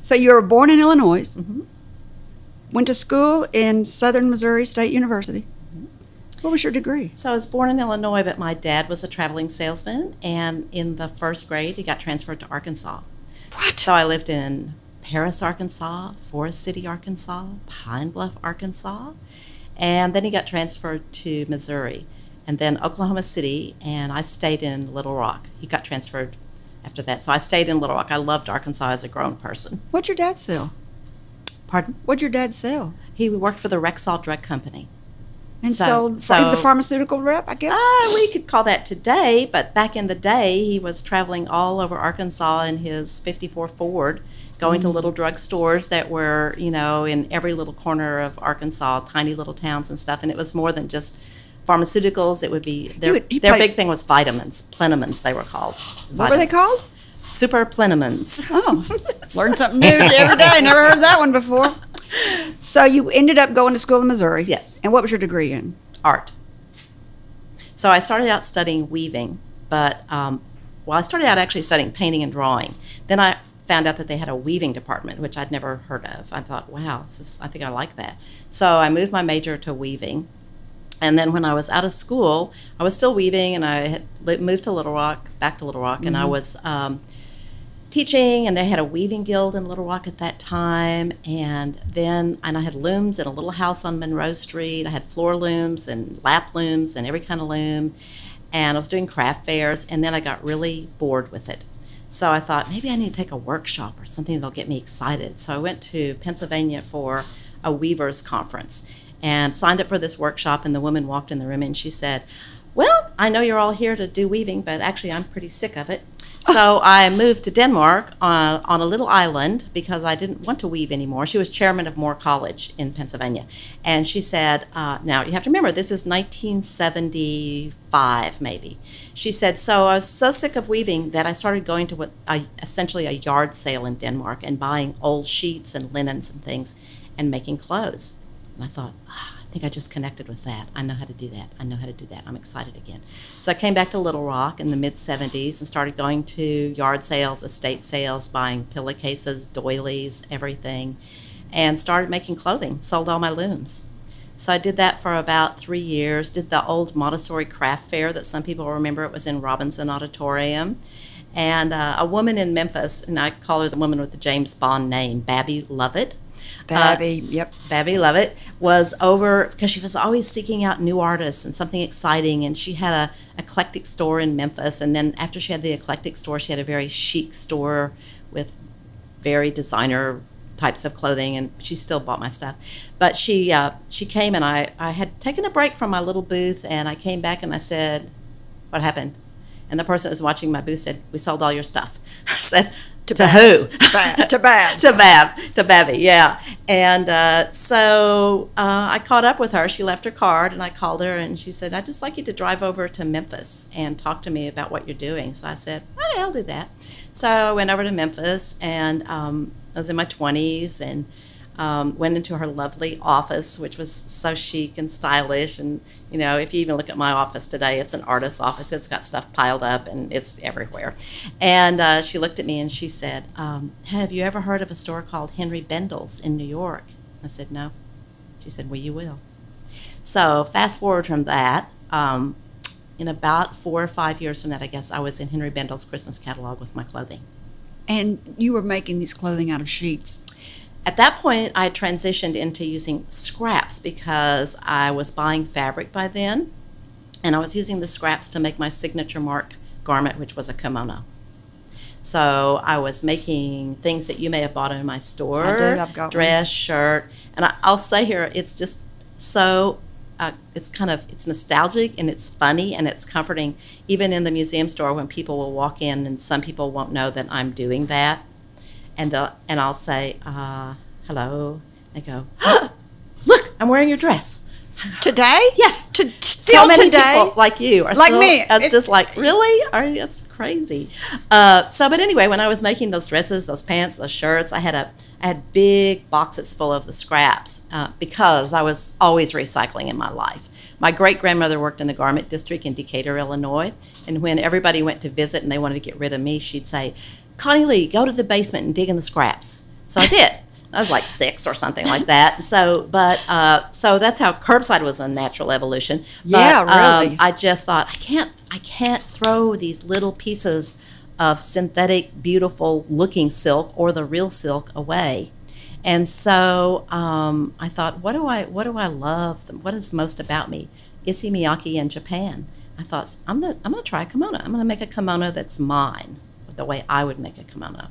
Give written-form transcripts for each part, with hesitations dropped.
So you were born in Illinois, went to school in Southern Missouri State University. What was your degree? So I was born in Illinois, but my dad was a traveling salesman, and in the first grade, he got transferred to Arkansas. What? So I lived in Paris, Arkansas, Forest City, Arkansas, Pine Bluff, Arkansas, and then he got transferred to Missouri, and then Oklahoma City, and I stayed in Little Rock. He got transferred after that, so I stayed in Little Rock. I loved Arkansas as a grown person. What'd your dad sell? Pardon? What'd your dad sell? He worked for the Rexall Drug Company. And he was a pharmaceutical rep, I guess? We could call that today, but back in the day, he was traveling all over Arkansas in his 54 Ford, going to little drugstores that were, you know, in every little corner of Arkansas, tiny little towns and stuff. And it was more than just pharmaceuticals. It would be, their big thing was vitamins, plenamins they were called. What were they called? Super plenamins. Oh, learn something new every day. Never heard that one before. So you ended up going to school in Missouri. Yes. And what was your degree in? Art. So I started out studying weaving, but I started out actually studying painting and drawing. Then I found out that they had a weaving department, which I'd never heard of. I thought, wow, I think I like that. So I moved my major to weaving. And then when I was out of school, I was still weaving, and I had moved to Little Rock, back to Little Rock, and I was teaching, and they had a weaving guild in Little Rock at that time. And I had looms in a little house on Monroe Street. I had floor looms and lap looms and every kind of loom. And I was doing craft fairs, and then I got really bored with it. So I thought, maybe I need to take a workshop or something that'll get me excited. So I went to Pennsylvania for a weavers conference and signed up for this workshop, and the woman walked in the room and she said, well, I know you're all here to do weaving, but actually I'm pretty sick of it. So I moved to Denmark on a little island because I didn't want to weave anymore. She was chairman of Moore College in Pennsylvania. And she said, now you have to remember, this is 1975 maybe. She said, so I was so sick of weaving that I started going to essentially a yard sale in Denmark and buying old sheets and linens and things and making clothes. And I thought, I think I just connected with that. I know how to do that. I know how to do that. I'm excited again. So I came back to Little Rock in the mid-'70s and started going to yard sales, estate sales, buying pillowcases, doilies, everything, and started making clothing, sold all my looms. So I did that for about 3 years, did the old Montessori craft fair that some people remember. It was in Robinson Auditorium. And a woman in Memphis, and I call her the woman with the James Bond name, Babby Lovett. Babby Lovett was over because she was always seeking out new artists and something exciting, and she had a eclectic store in Memphis. And then after she had the eclectic store, she had a very chic store with very designer types of clothing, and she still bought my stuff. But she came, and I had taken a break from my little booth, and I came back and I said, what happened? And the person that was watching my booth said, we sold all your stuff. I said, to who? To Bab. To Babby, yeah. And so I caught up with her. She left her card, and I called her, and she said, I'd just like you to drive over to Memphis and talk to me about what you're doing. So I said, okay, I'll do that. So I went over to Memphis, and I was in my 20s, and went into her lovely office, which was so chic and stylish. And, you know, if you even look at my office today, it's an artist's office. It's got stuff piled up, and it's everywhere. And she looked at me, and she said, have you ever heard of a store called Henry Bendel's in New York? I said, no. She said, well, you will. So fast forward from that, in about 4 or 5 years from that, I guess, I was in Henry Bendel's Christmas catalog with my clothing. And you were making these clothing out of sheets? At that point, I transitioned into using scraps because I was buying fabric by then, and I was using the scraps to make my signature mark garment, which was a kimono. So I was making things that you may have bought in my store. I do. I've got dress, shirt, and I'll say here, it's just so. It's nostalgic, and it's funny, and it's comforting. Even in the museum store, when people will walk in, and some people won't know that I'm doing that. And I'll say, hello. They go, look, I'm wearing your dress. Today? Yes. Still so many today? people like you are like still, me. It's just like, really? That's crazy. But anyway, when I was making those dresses, those pants, those shirts, I had big boxes full of the scraps because I was always recycling in my life. My great-grandmother worked in the garment district in Decatur, Illinois, and when everybody went to visit and they wanted to get rid of me, she'd say, Connie Lee, go to the basement and dig in the scraps. So I did. I was like 6 or something like that. So that's how curbside was a natural evolution. But, Yeah, really. I just thought I can't throw these little pieces of synthetic, beautiful looking silk or the real silk away. And so I thought, what do I love? What is most about me? Issey Miyake in Japan. I thought, I'm gonna try a kimono. I'm gonna make a kimono that's mine, the way I would make a kimono.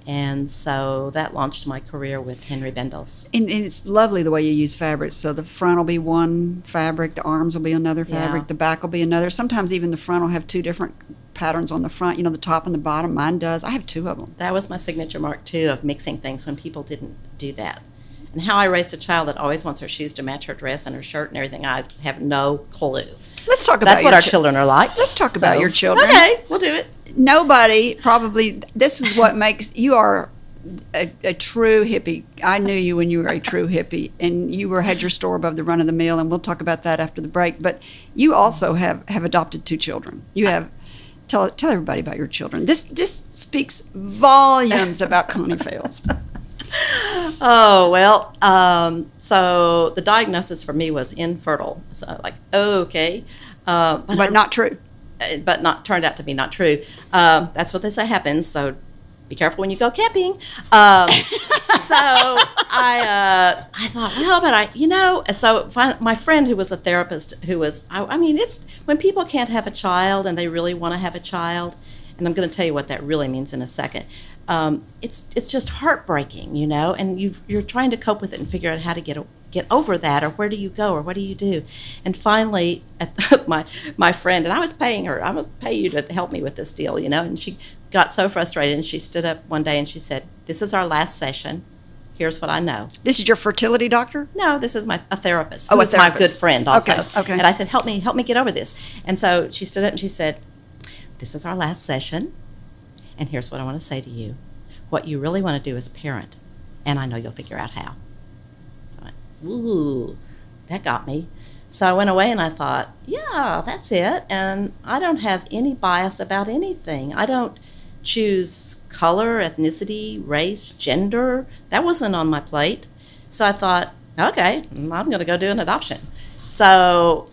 And so that launched my career with Henry Bendels. And it's lovely the way you use fabrics. So the front will be one fabric, the arms will be another fabric, Yeah. the back will be another. Sometimes even the front will have 2 different patterns on the front, the top and the bottom. Mine does. I have 2 of them. That was my signature mark, too, of mixing things when people didn't do that. And how I raised a child that always wants her shoes to match her dress and her shirt and everything, I have no clue. Let's talk about That's what your our children are like. Let's talk about your children. Okay, we'll do it. Nobody probably, this is what makes, you are a true hippie. I knew you when you were a true hippie, and you had your store above the run of the mill, and we'll talk about that after the break. But you also have adopted 2 children. You have, tell everybody about your children. This speaks volumes about Connie Fails. Oh, well, so the diagnosis for me was infertile. So like, okay. But not true. But turned out to be not true. That's what they say happens, so be careful when you go camping. So I thought, well, but so my friend who was a therapist it's when people can't have a child and they really want to have a child, and I'm going to tell you what that really means in a second. It's just heartbreaking, and you're trying to cope with it and figure out how to get over that, or where do you go, or what do you do? And finally, my friend, and I was paying her, I was pay you to help me with this deal, and she got so frustrated, and she stood up one day and she said, "This is our last session. Here's what I know." This is your fertility doctor? No, this is a therapist. Oh, who's a therapist. My good friend also. Okay. And I said, help me get over this. And so she stood up and she said, "This is our last session, and here's what I want to say to you. What you really want to do is parent, and I know you'll figure out how." So I went, ooh, that got me. So I went away and I thought, yeah, that's it. And I don't have any bias about anything. I don't choose color, ethnicity, race, gender. That wasn't on my plate. So I thought, okay, I'm going to go do an adoption. So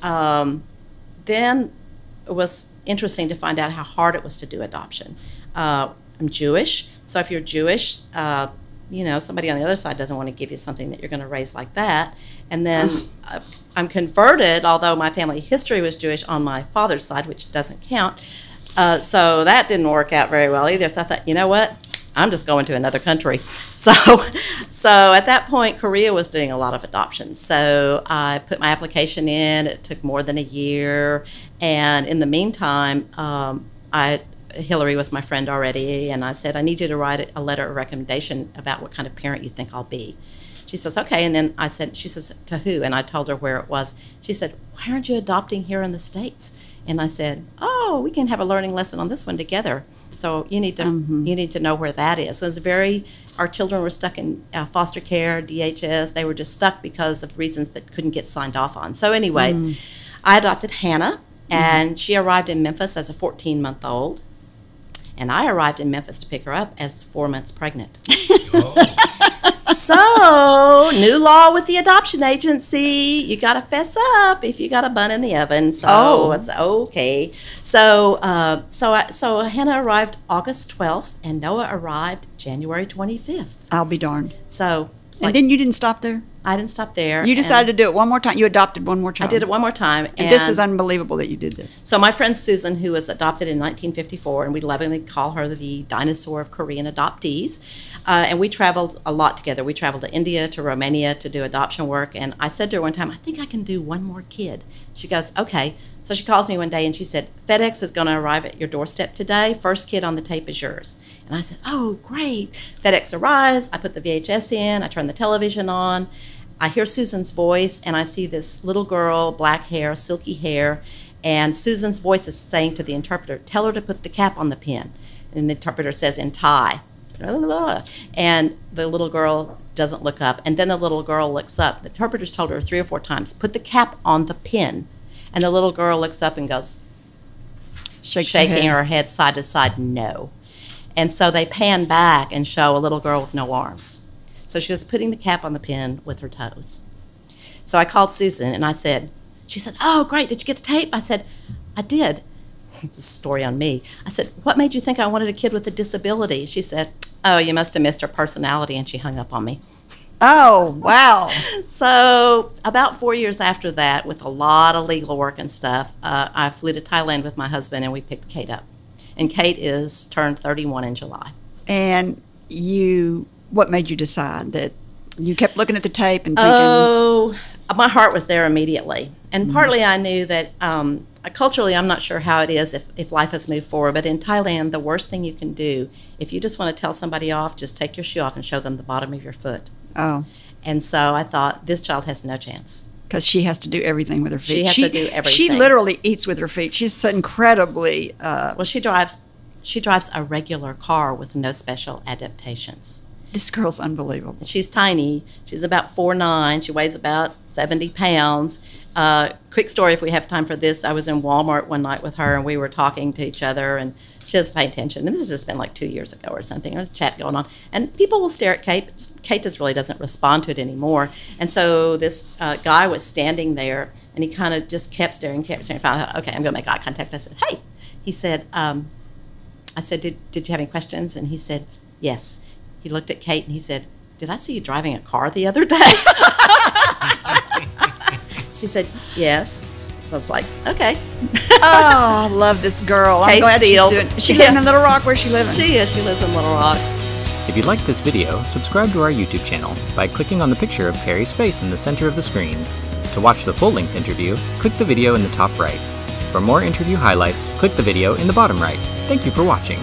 then it was interesting to find out how hard it was to do adoption. I'm Jewish, so if you're Jewish, somebody on the other side doesn't want to give you something that you're going to raise like that. And then I'm converted, although my family history was Jewish on my father's side, which doesn't count. So that didn't work out very well either. So I thought, you know what? I'm just going to another country. So at that point, Korea was doing a lot of adoptions. So I put my application in. It took more than a year. And in the meantime, Hillary was my friend already, and I said, I need you to write a letter of recommendation about what kind of parent you think I'll be. She says, okay. And then she says, to who? And I told her where it was. She said, why aren't you adopting here in the States? And I said, oh, we can have a learning lesson on this one together. So you need to know where that is. So our children were stuck in foster care, DHS. They were just stuck because of reasons that couldn't get signed off on. So anyway, I adopted Hannah, and she arrived in Memphis as a 14-month-old. And I arrived in Memphis to pick her up as 4 months pregnant. So, new law with the adoption agency, you got to fess up if you got a bun in the oven. So it's okay. So Hannah arrived August 12th, and Noah arrived January 25th. I'll be darned. So, and then you didn't stop there? I didn't stop there. You decided to do it one more time. You adopted one more child. I did it one more time. And this is unbelievable that you did this. So my friend Susan, who was adopted in 1954, and we lovingly call her the dinosaur of Korean adoptees, and we traveled a lot together. We traveled to India, to Romania to do adoption work, and I said to her one time, I think I can do one more kid. She goes, okay. So she calls me one day and she said, FedEx is going to arrive at your doorstep today. First kid on the tape is yours. And I said, oh, great. FedEx arrives. I put the VHS in. I turn the television on. I hear Susan's voice, and I see this little girl, black hair, silky hair, and Susan's voice is saying to the interpreter, tell her to put the cap on the pin. And the interpreter says, in Thai. And the little girl doesn't look up. And then the little girl looks up. The interpreter's told her 3 or 4 times, put the cap on the pin. And the little girl looks up and goes, shaking her head side to side, no. And so they pan back and show a little girl with no arms. So she was putting the cap on the pen with her toes. So I called Susan and she said, oh, great, did you get the tape? I said, I did. This is a story on me. I said, what made you think I wanted a kid with a disability? She said, oh, you must have missed her personality, and she hung up on me. Oh, wow. So about 4 years after that, with a lot of legal work and stuff, I flew to Thailand with my husband, and we picked Kate up. And Kate is turned 31 in July. And what made you decide that you kept looking at the tape and thinking? Oh, my heart was there immediately. And partly I knew that culturally, I'm not sure how it is if life has moved forward, but in Thailand, the worst thing you can do, if you just want to tell somebody off, just take your shoe off and show them the bottom of your foot. Oh. And so I thought, this child has no chance. Because she has to do everything with her feet. She has to do everything. She literally eats with her feet. She's so incredibly... well, she drives a regular car with no special adaptations. This girl's unbelievable. She's tiny. She's about 4'9". She weighs about 70 pounds. Quick story, if we have time for this. I was in Walmart one night with her, and we were talking to each other, and she doesn't pay attention. And this has just been like 2 years ago or something, a chat going on. And people will stare at Kate. Kate really doesn't respond to it anymore. And so this guy was standing there, and he kind of just kept staring. Finally, I thought, okay, I'm going to make eye contact. I said, hey. He said, I said, did you have any questions? And he said, yes. He looked at Kate, and he said, did I see you driving a car the other day? She said, yes. So I was like, okay. Oh, I love this girl. Case I'm glad sealed. she's doing it. She lives in Little Rock. Where's she living? She is. She lives in Little Rock. If you liked this video, subscribe to our YouTube channel by clicking on the picture of Kerry's face in the center of the screen. To watch the full-length interview, click the video in the top right. For more interview highlights, click the video in the bottom right. Thank you for watching.